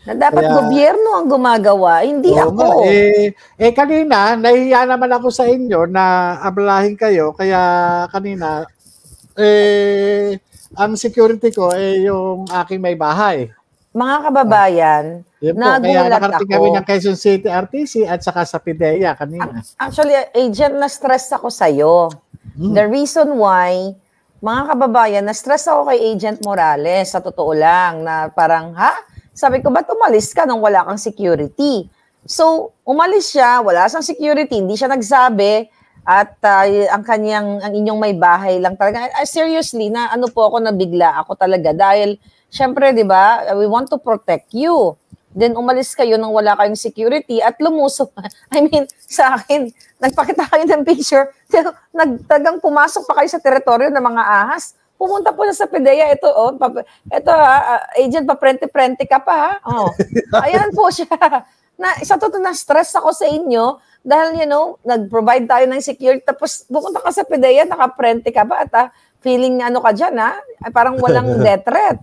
Na dapat Kaya, gobyerno ang gumagawa, hindi oo nga, ako. kanina, nahihiya naman ako sa inyo na abalahin kayo, kaya kanina, ang security ko, yung aking may bahay. Mga kababayan, Yun po, kaya nagulat nakarating kami ng ako. Quezon City RTC at saka sa PIDEA kanina. Actually, agent, na-stress ako sa'yo. The reason why, mga kababayan, na-stress ako kay Agent Morales, sa totoo lang, na parang, sabi ko, ba't umalis ka nung wala kang security? So, umalis siya, wala siyang security, hindi siya nagsabi, at ang inyong may bahay lang talaga. Seriously, na ano po ako, nabigla ako talaga. Dahil, syempre, di ba, we want to protect you. Then, umalis kayo nung wala kayong security at lumusok. I mean, sa akin, nagpakita kayo ng picture, nagtagang pumasok pa kayo sa teritoryo ng mga ahas. Pumunta po na sa PIDEA, ito, agent, pa-prente-prente ka pa, Ayan po siya. Sa totoo, na-stress ako sa inyo dahil, nag-provide tayo ng security, tapos pumunta ka sa PIDEA, naka-prente ka pa, at feeling ano ka dyan, parang walang death threat.